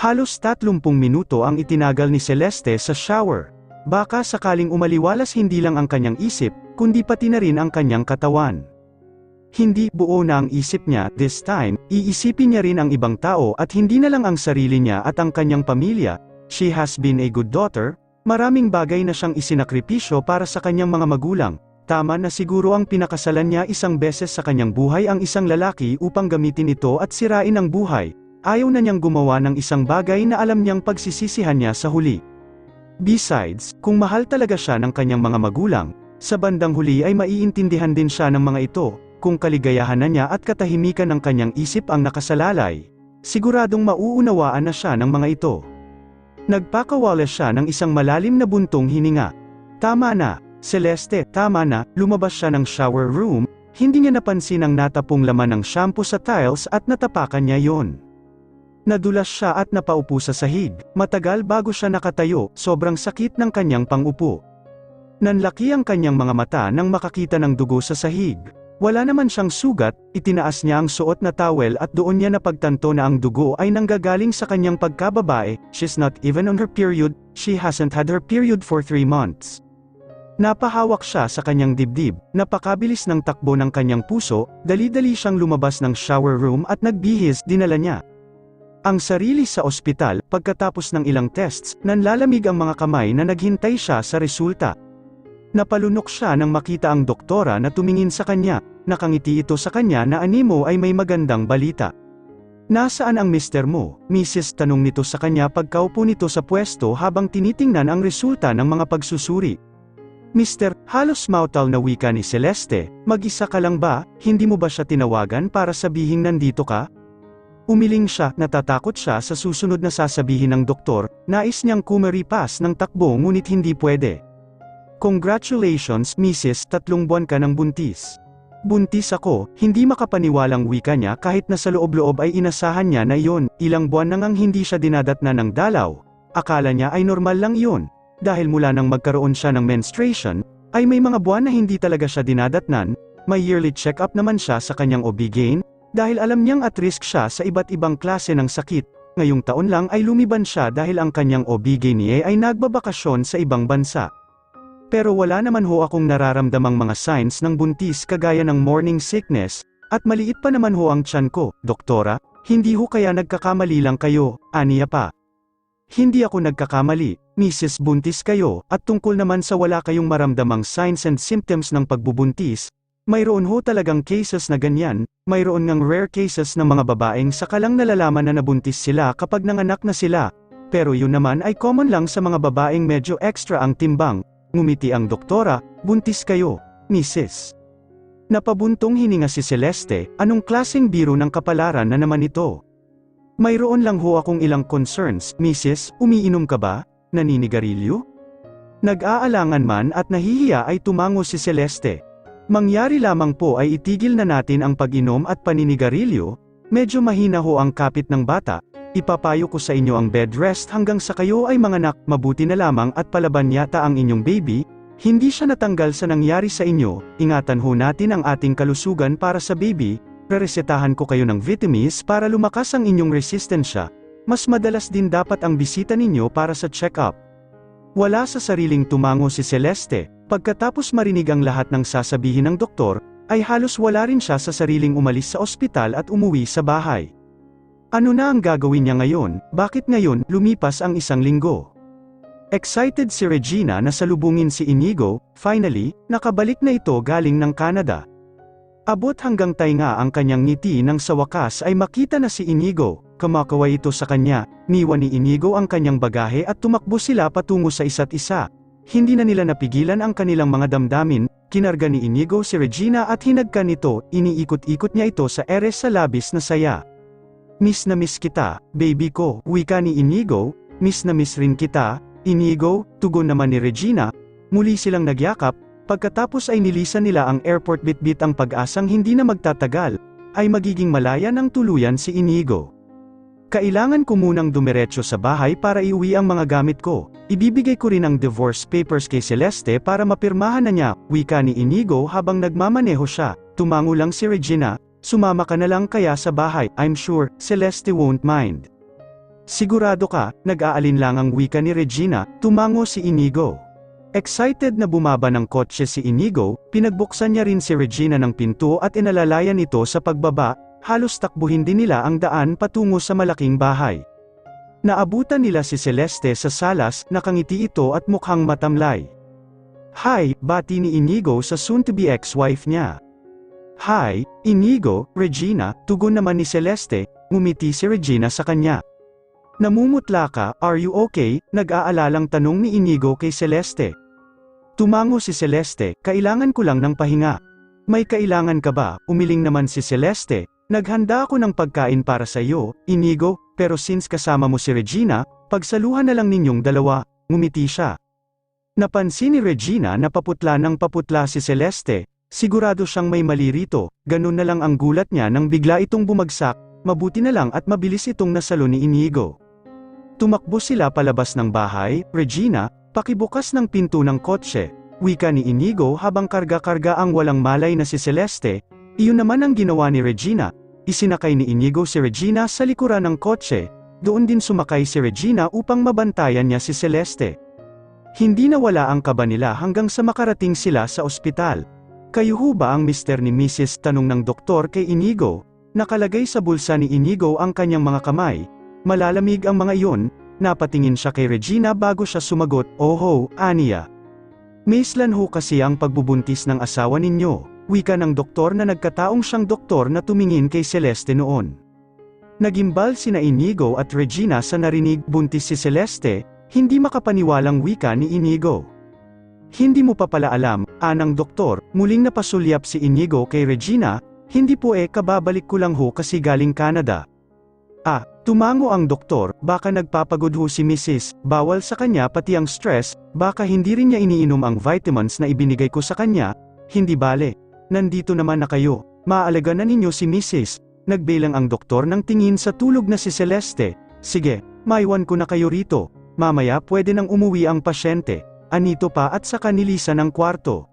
Halos 30 minuto ang itinagal ni Celeste sa shower. Baka sakaling umaliwalas hindi lang ang kanyang isip, kundi pati na rin ang kanyang katawan. Hindi buo na ang isip niya, this time, iisipin niya rin ang ibang tao at hindi na lang ang sarili niya at ang kanyang pamilya. She has been a good daughter, maraming bagay na siyang isinakripisyo para sa kanyang mga magulang. Tama na siguro ang pinakasalan niya isang beses sa kanyang buhay ang isang lalaki upang gamitin ito at sirain ang buhay. Ayaw na niyang gumawa ng isang bagay na alam niyang pagsisisihan niya sa huli. Besides, kung mahal talaga siya ng kanyang mga magulang, sa bandang huli ay maiintindihan din siya ng mga ito, kung kaligayahan na niya at katahimikan ng kanyang isip ang nakasalalay. Siguradong mauunawaan na siya ng mga ito. Nagpakawala siya ng isang malalim na buntong hininga. Tama na, Celeste, tama na, lumabas siya ng shower room, hindi niya napansin ang natapong laman ng shampoo sa tiles at natapakan niya yon. Nadulas siya at napaupo sa sahig, matagal bago siya nakatayo, sobrang sakit ng kanyang pangupo. Nanlaki ang kanyang mga mata nang makakita ng dugo sa sahig. Wala naman siyang sugat, itinaas niya ang suot na towel at doon niya napagtanto na ang dugo ay nanggagaling sa kanyang pagkababae. She's not even on her period, she hasn't had her period for 3 months. Napahawak siya sa kanyang dibdib, napakabilis ng takbo ng kanyang puso, dali-dali siyang lumabas ng shower room at nagbihis, dinala niya ang sarili sa ospital. Pagkatapos ng ilang tests, nanlalamig ang mga kamay na naghintay siya sa resulta. Napalunok siya nang makita ang doktora na tumingin sa kanya, nakangiti ito sa kanya na animo ay may magandang balita. Nasaan ang mister mo, Mrs. Tanong nito sa kanya pagkaupo nito sa pwesto habang tinitingnan ang resulta ng mga pagsusuri. Mister, halos mautal na wika ni Celeste, mag-isa ka lang ba, hindi mo ba siya tinawagan para sabihing nandito ka? Umiling siya, natatakot siya sa susunod na sasabihin ng doktor, nais niyang kumaripas ng takbo ngunit hindi pwede. Congratulations, Mrs. 3 buwan ka ng buntis. Buntis ako, hindi makapaniwalang wika niya kahit na sa loob-loob ay inasahan niya na iyon, ilang buwan nang ang hindi siya dinadatnan ng dalaw. Akala niya ay normal lang iyon. Dahil mula nang magkaroon siya ng menstruation, ay may mga buwan na hindi talaga siya dinadatnan, may yearly check-up naman siya sa kanyang OB-GYN, dahil alam niyang at risk siya sa iba't ibang klase ng sakit. Ngayong taon lang ay lumiban siya dahil ang kanyang OB-GYN ay nagbabakasyon sa ibang bansa. Pero wala naman ho akong nararamdamang mga signs ng buntis kagaya ng morning sickness, at maliit pa naman ho ang tiyan ko, doktora, hindi ho kaya nagkakamali lang kayo, aniya pa. Hindi ako nagkakamali, Mrs. Buntis kayo, at tungkol naman sa wala kayong maramdamang signs and symptoms ng pagbubuntis, mayroon ho talagang cases na ganyan, mayroon ngang rare cases ng mga babaeng sakalang nalalaman na nabuntis sila kapag nanganak na sila, pero yun naman ay common lang sa mga babaeng medyo extra ang timbang. Ngumiti ang doktora, buntis kayo, Mrs. Napabuntong hininga si Celeste, anong klaseng biro ng kapalaran na naman ito? Mayroon lang ho akong ilang concerns, Mrs. Umiinom ka ba? Naninigarilyo? Nag-aalangan man at nahihiya ay tumango si Celeste. Mangyari lamang po ay itigil na natin ang pag-inom at paninigarilyo, medyo mahina ho ang kapit ng bata, ipapayo ko sa inyo ang bed rest hanggang sa kayo ay manganak, mabuti na lamang at palaban yata ang inyong baby, hindi siya natanggal sa nangyari sa inyo, ingatan ho natin ang ating kalusugan para sa baby, reresetahan ko kayo ng vitamins para lumakas ang inyong resistensya, mas madalas din dapat ang bisita ninyo para sa check-up. Wala sa sariling tumango si Celeste. Pagkatapos marinig ang lahat ng sasabihin ng doktor, ay halos wala rin siya sa sariling umalis sa ospital at umuwi sa bahay. Ano na ang gagawin niya ngayon? Bakit ngayon, lumipas ang 1 linggo? Excited si Regina na salubungin si Inigo, finally, nakabalik na ito galing ng Canada. Abot hanggang tainga ang kanyang ngiti nang sa wakas ay makita na si Inigo, kumakaway ito sa kanya, niwan ni Inigo ang kanyang bagahe at tumakbo sila patungo sa isa't isa. Hindi na nila napigilan ang kanilang mga damdamin, kinarga ni Inigo si Regina at hinagkan nito, iniikot-ikot niya ito sa eres sa labis na saya. Miss na miss kita, baby ko, wika ni Inigo, miss na miss rin kita, Inigo, tugon naman ni Regina, muli silang nagyakap, pagkatapos ay nilisan nila ang airport bitbit ang pag-asang hindi na magtatagal, ay magiging malaya ng tuluyan si Inigo. Kailangan ko munang dumiretso sa bahay para iuwi ang mga gamit ko. Ibibigay ko rin ang divorce papers kay Celeste para mapirmahan na niya, wika ni Inigo habang nagmamaneho siya. Tumango lang si Regina, sumama ka na lang kaya sa bahay, I'm sure, Celeste won't mind. Sigurado ka, nag-aalinlangang wika ni Regina, tumango si Inigo. Excited na bumaba ng kotse si Inigo, pinagbuksan niya rin si Regina ng pinto at inalalayan ito sa pagbaba, halos takbuhin din nila ang daan patungo sa malaking bahay. Naabutan nila si Celeste sa salas, nakangiti ito at mukhang matamlay. "Hi," bati ni Inigo sa soon-to-be ex-wife niya. "Hi, Inigo, Regina," tugon naman ni Celeste, ngumiti si Regina sa kanya. "Namumutla ka, are you okay?" nag-aalalang tanong ni Inigo kay Celeste. Tumango si Celeste, "Kailangan ko lang ng pahinga." "May kailangan ka ba?" umiling naman si Celeste. "Naghanda ako ng pagkain para sa iyo, Inigo, pero since kasama mo si Regina, pagsaluhan na lang ninyong dalawa," ngumiti siya. Napansin ni Regina na paputla ng paputla si Celeste, sigurado siyang may mali rito, ganun na lang ang gulat niya nang bigla itong bumagsak, mabuti na lang at mabilis itong nasalo ni Inigo. Tumakbo sila palabas ng bahay. "Regina, pakibukas ng pinto ng kotse," wika ni Inigo habang karga-karga ang walang malay na si Celeste. Iyon naman ang ginawa ni Regina, isinakay ni Inigo si Regina sa likuran ng kotse, doon din sumakay si Regina upang mabantayan niya si Celeste. Hindi nawala ang kaba nila hanggang sa makarating sila sa ospital. "Kayo ho ba ang Mr. ni Mrs.?" tanong ng doktor kay Inigo. Nakalagay sa bulsa ni Inigo ang kanyang mga kamay. Malalamig ang mga iyon. Napatingin siya kay Regina bago siya sumagot, "Oho, Aniya. Maislan ho kasi ang pagbubuntis ng asawa ninyo," wika ng doktor na nagkataong siyang doktor na tumingin kay Celeste noon. Nagimbal sina Inigo at Regina sa narinig buntis si Celeste, hindi makapaniwalang wika ni Inigo. "Hindi mo pa pala alam," anang doktor, muling napasulyap si Inigo kay Regina, "Hindi po kababalik ko lang ho kasi galing Canada." Tumango ang doktor, "Baka nagpapagod ho si Mrs. Bawal sa kanya pati ang stress, baka hindi rin niya iniinom ang vitamins na ibinigay ko sa kanya." "Hindi bale. Nandito naman na kayo. Maaalaga na ninyo si Mrs." Nagbilang ang doktor ng tingin sa tulog na si Celeste. "Sige, maiwan ko na kayo rito. Mamaya pwede nang umuwi ang pasyente." Anito pa at saka nilisan ang kwarto.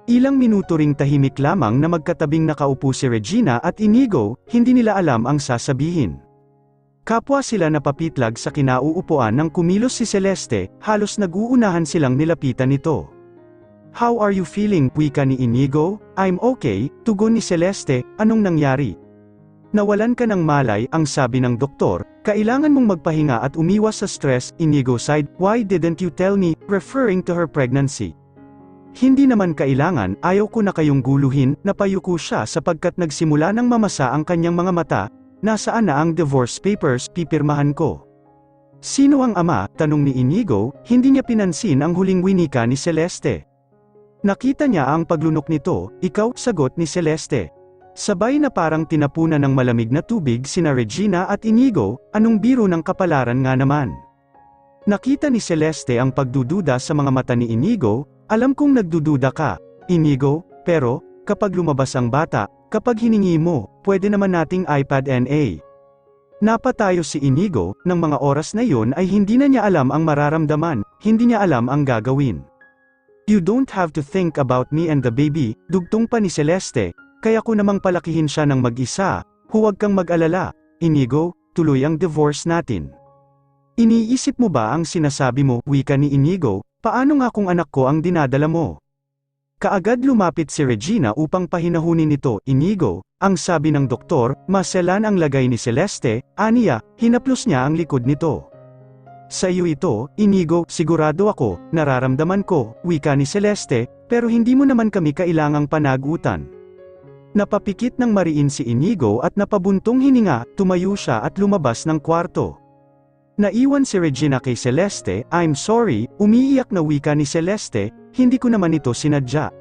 Ilang minuto ring tahimik lamang na magkatabing nakaupo si Regina at Inigo, hindi nila alam ang sasabihin. Kapwa sila napapitlag sa kinauupuan nang kumilos si Celeste, halos nag-uunahan silang nilapitan nito. "How are you feeling?" wika ni Inigo. "I'm okay," tugon ni Celeste. "Anong nangyari?" "Nawalan ka ng malay," ang sabi ng doktor. "Kailangan mong magpahinga at umiwas sa stress." Inigo sighed, "Why didn't you tell me?" referring to her pregnancy. "Hindi naman kailangan, ayaw ko na kayong guluhin." Napayuko siya sapagkat nagsimula nang mamasa ang kanyang mga mata. "Nasaan na ang divorce papers? Pipirmahan ko." "Sino ang ama?" tanong ni Inigo, hindi niya pinansin ang huling winika ni Celeste. Nakita niya ang paglunok nito. "Ikaw," sagot ni Celeste. Sabay na parang tinapunan ng malamig na tubig sina Regina at Inigo, anong biro ng kapalaran nga naman. Nakita ni Celeste ang pagdududa sa mga mata ni Inigo. "Alam kong nagdududa ka, Inigo, pero, kapag lumabas ang bata, kapag hiningi mo, pwede naman nating iPad NA." Napatayo si Inigo, ng mga oras na yon ay hindi na niya alam ang mararamdaman, hindi niya alam ang gagawin. "You don't have to think about me and the baby," dugtong pa ni Celeste, "kaya ko namang palakihin siya ng mag-isa, huwag kang mag-alala, Inigo, tuloy ang divorce natin." "Iniisip mo ba ang sinasabi mo?" wika ni Inigo. "Paano nga kung anak ko ang dinadala mo?" Kaagad lumapit si Regina upang pahinahunin ito. "Inigo," ang sabi ng doktor, maselan ang lagay ni Celeste. Aniya, hinaplos niya ang likod nito. "Sa iyo ito, Inigo, sigurado ako, nararamdaman ko," wika ni Celeste, "pero hindi mo naman kami kailangang panagutan." Napapikit ng mariin si Inigo at napabuntong hininga, tumayo siya at lumabas ng kwarto. Naiwan si Regina kay Celeste. "I'm sorry," umiiyak na wika ni Celeste, "hindi ko naman ito sinadya."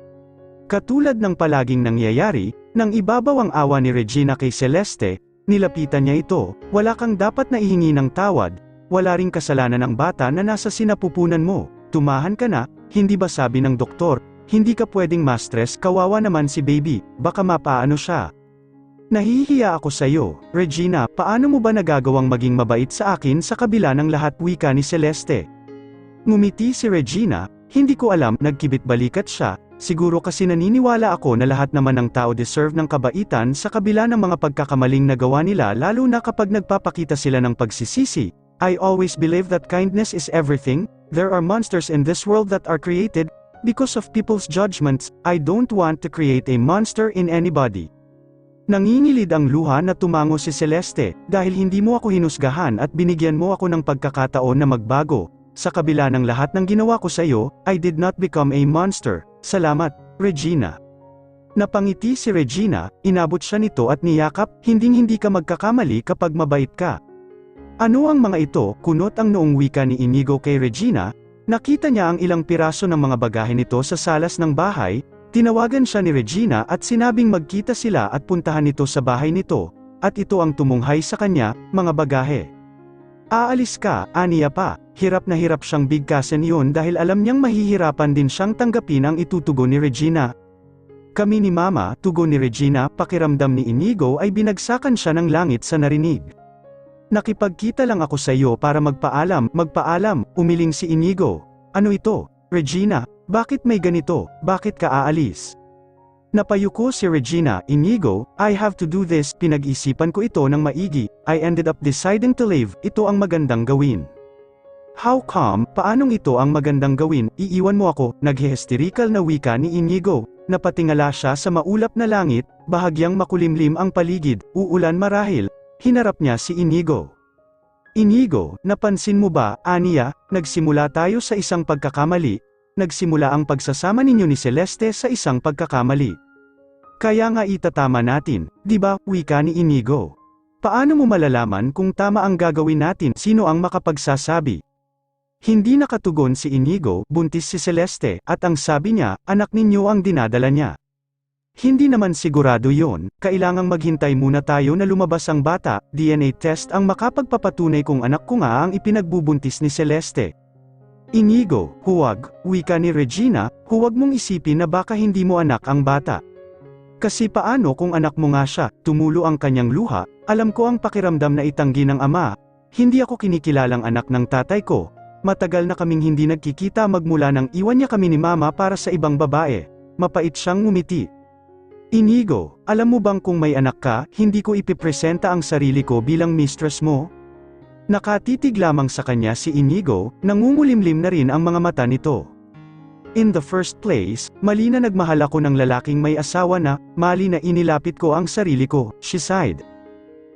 Katulad ng palaging nangyayari, nang ibabaw ang awa ni Regina kay Celeste, nilapitan niya ito. "Wala kang dapat na ihingi ng tawad, wala ring kasalanan ng bata na nasa sinapupunan mo, tumahan ka na." "Hindi ba sabi ng doktor, hindi ka pwedeng ma-stress, kawawa naman si baby, baka mapaano siya." "Nahihiya ako sa iyo, Regina, paano mo ba nagagawang maging mabait sa akin sa kabila ng lahat?" wika ni Celeste. Ngumiti si Regina. "Hindi ko alam." Nagkibit balikat siya. siguro kasi naniniwala ako na lahat naman ng tao deserve ng kabaitan sa kabila ng mga pagkakamaling nagawa nila lalo na kapag nagpapakita sila ng pagsisisi. I always believe that kindness is everything. There are monsters in this world that are created because of people's judgments. I don't want to create a monster in anybody. Nangingilid ang luha na tumango si Celeste, dahil hindi mo ako hinusgahan at binigyan mo ako ng pagkakataon na magbago. Sa kabila ng lahat ng ginawa ko sa iyo, I did not become a monster. Salamat, Regina. Napangiti si Regina, inabot siya nito at niyakap, hinding-hindi ka magkakamali kapag mabait ka. Ano ang mga ito? Kunot ang noong wika ni Inigo kay Regina. Nakita niya ang ilang piraso ng mga bagahe nito sa salas ng bahay. Tinawagan siya ni Regina at sinabing magkita sila at puntahan ito sa bahay nito, at ito ang tumunghay sa kanya, mga bagahe. Aalis ka, aniya pa. Hirap na hirap siyang bigkasin yun dahil alam niyang mahihirapan din siyang tanggapin ang itutugon ni Regina. Kami ni Mama, tugon ni Regina, pakiramdam ni Inigo ay binagsakan siya ng langit sa narinig. Nakipagkita lang ako sa iyo para magpaalam, umiling si Inigo. Ano ito, Regina? Bakit may ganito? Bakit ka aalis? Napayuko si Regina. Inigo, I have to do this. Pinag-isipan ko ito ng maigi. I ended up deciding to leave. Ito ang magandang gawin. How come? Paanong ito ang magandang gawin? Iiwan mo ako. Naghihisterikal na wika ni Inigo. Napatingala siya sa maulap na langit, bahagyang makulimlim ang paligid. Uulan marahil. Hinarap niya si Inigo. Inigo, napansin mo ba, aniya, nagsimula tayo sa isang pagkakamali. Nagsimula ang pagsasama ninyo ni Celeste sa isang pagkakamali. Kaya nga itatama natin, di ba, wika ni Inigo. Paano mo malalaman kung tama ang gagawin natin? Sino ang makapagsasabi? Hindi nakatugon si Inigo, buntis si Celeste, at ang sabi niya, anak ninyo ang dinadala niya. Hindi naman sigurado yon, kailangang maghintay muna tayo na lumabas ang bata, DNA test ang makapagpapatunay kung anak ko nga ang ipinagbubuntis ni Celeste. Inigo, huwag, wika ni Regina, huwag mong isipin na baka hindi mo anak ang bata. Kasi paano kung anak mo nga siya? Tumulo ang kanyang luha, alam ko ang pakiramdam na itanggi ng ama, hindi ako kinikilalang anak ng tatay ko, matagal na kaming hindi nagkikita magmula nang iwan niya kami ni Mama para sa ibang babae. Mapait siyang ngumiti. Inigo, alam mo bang kung may anak ka, hindi ko ipipresenta ang sarili ko bilang mistress mo? Nakatitig lamang sa kanya si Inigo, nangungulimlim na rin ang mga mata nito. In the first place, mali na nagmahal ako ng lalaking may asawa na, mali na inilapit ko ang sarili ko, she sighed.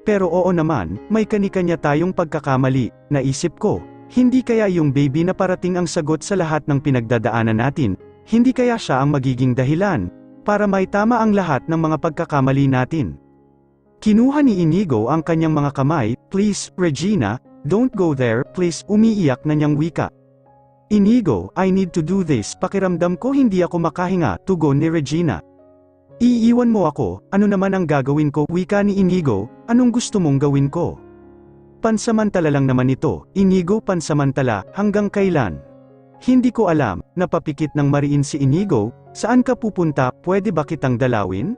Pero oo naman, may kani-kanya tayong pagkakamali, naisip ko, hindi kaya yung baby na parating ang sagot sa lahat ng pinagdadaanan natin, hindi kaya siya ang magiging dahilan, para may tama ang lahat ng mga pagkakamali natin. Kinuha ni Inigo ang kanyang mga kamay, please, Regina, don't go there, please, umiiyak na niyang wika. Inigo, I need to do this, pakiramdam ko hindi ako makahinga, tugon ni Regina. Iiwan mo ako, ano naman ang gagawin ko, wika ni Inigo, anong gusto mong gawin ko? Pansamantala lang naman ito, Inigo, pansamantala, hanggang kailan? Hindi ko alam, napapikit ng mariin si Inigo, saan ka pupunta, pwede ba kitang dalawin?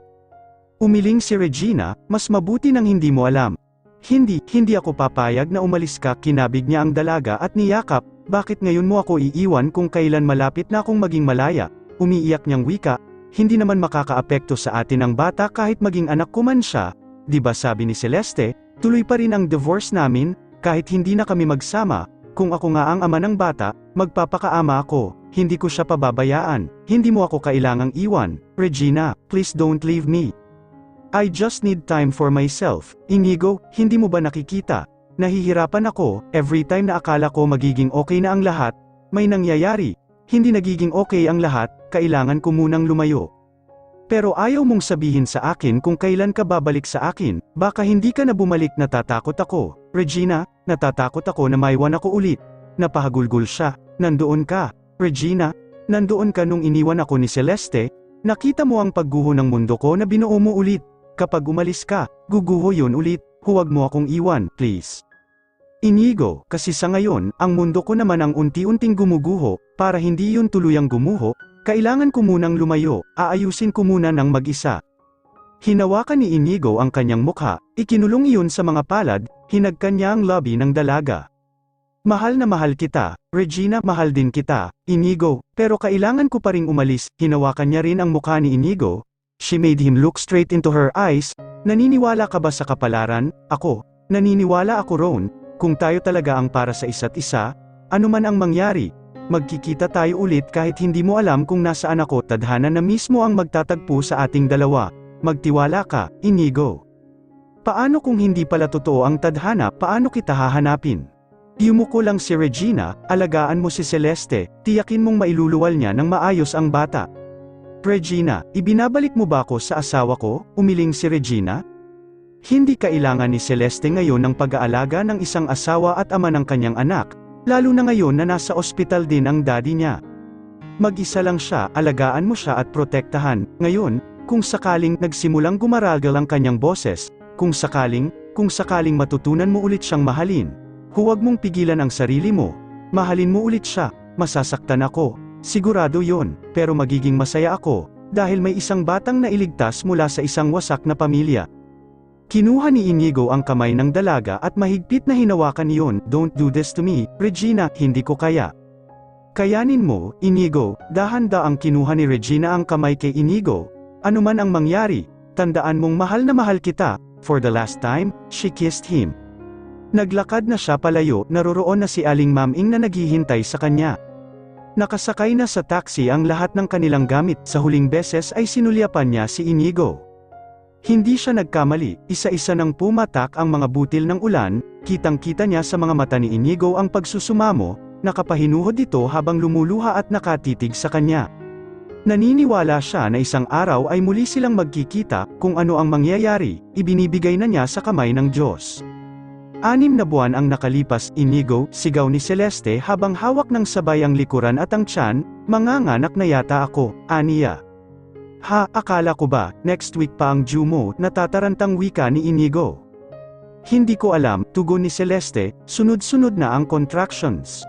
Umiling si Regina, mas mabuti nang hindi mo alam. Hindi ako papayag na umalis ka, kinabig niya ang dalaga at niyakap, bakit ngayon mo ako iiwan kung kailan malapit na akong maging malaya? Umiiyak niyang wika, hindi naman makakaapekto sa atin ang bata kahit maging anak ko man siya, di ba sabi ni Celeste, tuloy pa rin ang divorce namin, kahit hindi na kami magsama, kung ako nga ang ama ng bata, magpapakaama ako, hindi ko siya pababayaan, hindi mo ako kailangang iwan, Regina, please don't leave me. I just need time for myself. Inigo, hindi mo ba nakikita? Nahihirapan ako, every time na akala ko magiging okay na ang lahat, may nangyayari. Hindi nagiging okay ang lahat, kailangan ko munang lumayo. Pero ayaw mong sabihin sa akin kung kailan ka babalik sa akin, baka hindi ka na bumalik, natatakot ako. Regina, natatakot ako na maiwan ako ulit. Napahagulgol siya, nandoon ka. Regina, nandoon ka nung iniwan ako ni Celeste, nakita mo ang pagguho ng mundo ko na binuo mo ulit. Kapag umalis ka, guguho yun ulit, huwag mo akong iwan, please. Inigo, kasi sa ngayon, ang mundo ko naman ang unti-unting gumuguho, para hindi yun tuluyang gumuho, kailangan ko munang lumayo, aayusin ko muna ng mag-isa. Hinawakan ni Inigo ang kanyang mukha, ikinulong iyon sa mga palad, hinagkan niya ang labi ng dalaga. Mahal na mahal kita, Regina, mahal din kita, Inigo, pero kailangan ko pa ring umalis. Hinawakan niya rin ang mukha ni Inigo. She made him look straight into her eyes. Naniniwala ka ba sa kapalaran? Ako, naniniwala ako Ron, kung tayo talaga ang para sa isa't isa, ano man ang mangyari, magkikita tayo ulit kahit hindi mo alam kung nasaan ako. Tadhana na mismo ang magtatagpo sa ating dalawa. Magtiwala ka, Inigo. Paano kung hindi pala totoo ang tadhana, paano kita hahanapin? Yumuko lang si Regina, alagaan mo si Celeste, tiyakin mong mailuluwal niya ng maayos ang bata. Regina, ibinabalik mo ba ako sa asawa ko? Umiling si Regina. Hindi kailangan ni Celeste ngayon ng pag-aalaga ng isang asawa at ama ng kanyang anak, lalo na ngayon na nasa ospital din ang daddy niya. Mag-isa lang siya, alagaan mo siya at protektahan. Ngayon, kung sakaling nagsimulang gumaragal ang kanyang boses, kung sakaling matutunan mo ulit siyang mahalin, huwag mong pigilan ang sarili mo, mahalin mo ulit siya. Masasaktan ako, sigurado yon, pero magiging masaya ako, dahil may isang batang nailigtas mula sa isang wasak na pamilya. Kinuha ni Inigo ang kamay ng dalaga at mahigpit na hinawakan iyon. Don't do this to me, Regina, hindi ko kaya. Kayanin mo, Inigo. Dahan-daang kinuha ni Regina ang kamay kay Inigo. Ano man ang mangyari, tandaan mong mahal na mahal kita. For the last time, she kissed him. Naglakad na siya palayo, naroroon na si Aling Maming na naghihintay sa kanya. Nakasakay na sa taxi ang lahat ng kanilang gamit. Sa huling beses ay sinulyapan niya si Inigo. Hindi siya nagkamali, isa-isa nang pumatak ang mga butil ng ulan, kitang-kita niya sa mga mata ni Inigo ang pagsusumamo, nakapahinuhod ito habang lumuluha at nakatitig sa kanya. Naniniwala siya na isang araw ay muli silang magkikita. Kung ano ang mangyayari, ibinibigay na niya sa kamay ng Diyos. 6 na buwan ang nakalipas, Inigo, sigaw ni Celeste habang hawak ng sabay ang likuran at ang tiyan. Manganganak na yata ako, aniya. Ha, akala ko ba, next week pa ang due mo, natatarantang wika ni Inigo. Hindi ko alam, tugon ni Celeste, sunod-sunod na ang contractions.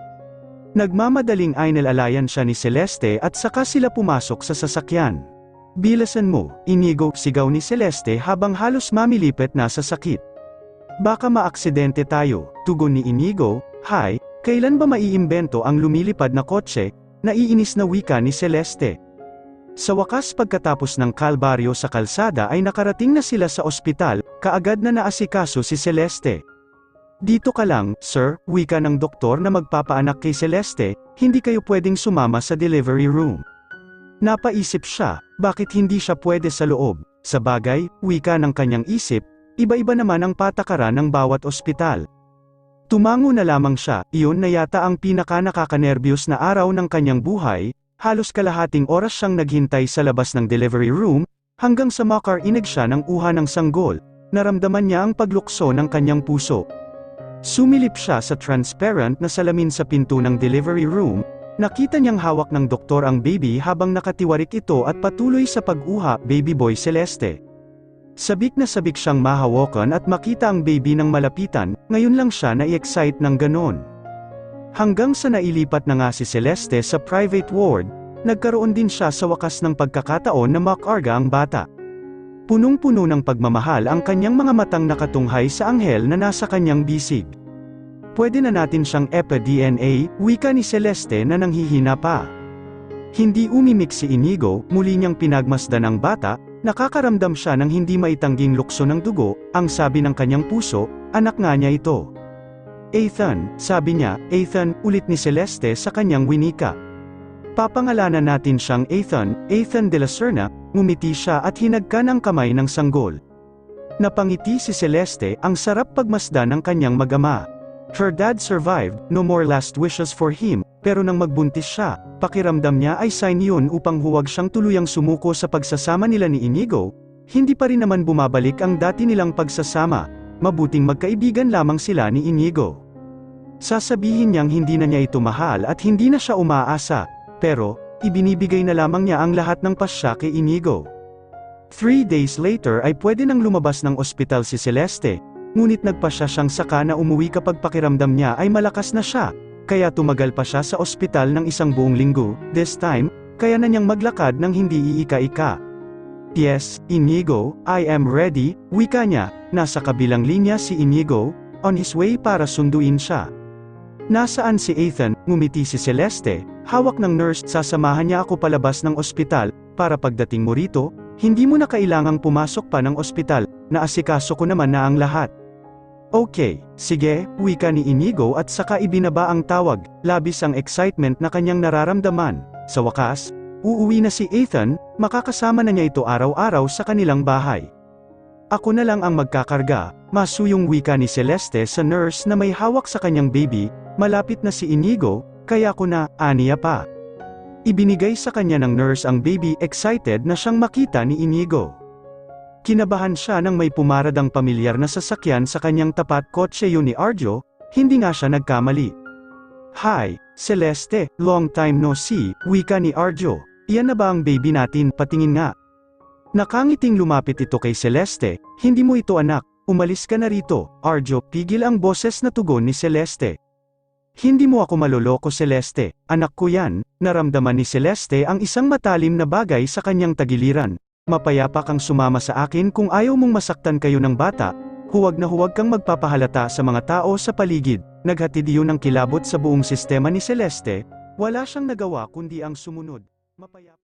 Nagmamadaling inalalayan siya ni Celeste at saka sila pumasok sa sasakyan. Bilasan mo, Inigo, sigaw ni Celeste habang halos mamilipit na sa sakit. Baka maaksidente tayo, tugon ni Inigo. Hay, kailan ba maiimbento ang lumilipad na kotse? Naiinis na wika ni Celeste. Sa wakas pagkatapos ng kalbaryo sa kalsada ay nakarating na sila sa ospital, kaagad na naasikaso si Celeste. Dito ka lang, sir, wika ng doktor na magpapaanak kay Celeste, hindi kayo pwedeng sumama sa delivery room. Napaisip siya, bakit hindi siya pwede sa loob? Sa bagay, wika ng kanyang isip, iba-iba naman ang patakaran ng bawat ospital. Tumango na lamang siya, iyon na yata ang pinaka-nakakanerbiyos na araw ng kanyang buhay. Halos kalahating oras siyang naghintay sa labas ng delivery room, hanggang sa makarinig siya ng uha ng sanggol. Naramdaman niya ang paglukso ng kanyang puso. Sumilip siya sa transparent na salamin sa pinto ng delivery room, nakita niyang hawak ng doktor ang baby habang nakatiwarik ito at patuloy sa pag-uha, baby boy Celeste. Sabik na sabik siyang mahawakan at makita ang baby ng malapitan, ngayon lang siya na-excite ng ganon. Hanggang sa nailipat na nga si Celeste sa private ward, nagkaroon din siya sa wakas ng pagkakataon na makarga ang bata. Punong-puno ng pagmamahal ang kanyang mga matang nakatunghay sa anghel na nasa kanyang bisig. Pwede na natin siyang epa-DNA, wika ni Celeste na nanghihina pa. Hindi umimik si Inigo, muli niyang pinagmasdan ang bata, nakakaramdam siya ng hindi maitangging lukso ng dugo, ang sabi ng kanyang puso, anak nga niya ito. Ethan, sabi niya, Ethan, ulit ni Celeste sa kanyang winika. Papangalanan natin siyang Ethan, Ethan de la Serna, ngumiti siya at hinagkan ang kamay ng sanggol. Napangiti si Celeste, ang sarap pagmasdan ng kanyang mag-ama. Her dad survived, no more last wishes for him, pero nang magbuntis siya, pakiramdam niya ay sign yun upang huwag siyang tuluyang sumuko sa pagsasama nila ni Inigo. Hindi pa rin naman bumabalik ang dati nilang pagsasama, mabuting magkaibigan lamang sila ni Inigo. Sasabihin niyang hindi na niya ito mahal at hindi na siya umaasa, pero, ibinibigay na lamang niya ang lahat ng pasya kay Inigo. 3 days later ay pwede nang lumabas ng ospital si Celeste, ngunit nagpasya siyang saka na umuwi kapag pakiramdam niya ay malakas na siya, kaya tumagal pa siya sa ospital ng 1 buong linggo. This time, kaya na niyang maglakad ng hindi iika-ika. Yes, Inigo, I am ready, wika niya. Nasa kabilang linya si Inigo, on his way para sunduin siya. Nasaan si Ethan? Ngumiti si Celeste, hawak ng nurse. Sasamahan niya ako palabas ng ospital, para pagdating mo rito, hindi mo na kailangang pumasok pa ng ospital, naasikaso ko naman na ang lahat. Okay, sige, wika ni Inigo at saka ibinaba ang tawag, labis ang excitement na kanyang nararamdaman. Sa wakas, uuwi na si Ethan, makakasama na niya ito araw-araw sa kanilang bahay. Ako na lang ang magkakarga, masuyong wika ni Celeste sa nurse na may hawak sa kanyang baby. Malapit na si Inigo, kaya ko na, aniya pa. Ibinigay sa kanya ng nurse ang baby, excited na siyang makita ni Inigo. Kinabahan siya nang may pumaradang pamilyar na sasakyan sa kanyang tapat. Kotse yun ni Arjo, hindi nga siya nagkamali. Hi, Celeste, long time no see, wika ni Arjo. Iyan na ba ang baby natin? Patingin nga. Nakangiting lumapit ito kay Celeste, hindi mo ito anak, umalis ka na rito. Arjo, pigil ang boses na tugon ni Celeste. Hindi mo ako maloloko Celeste, anak ko yan. Naramdaman ni Celeste ang isang matalim na bagay sa kanyang tagiliran. Mapayapa kang sumama sa akin kung ayaw mong masaktan kayo ng bata, huwag na huwag kang magpapahalata sa mga tao sa paligid. Naghatid iyon ng kilabot sa buong sistema ni Celeste, wala siyang nagawa kundi ang sumunod. Mapayapa.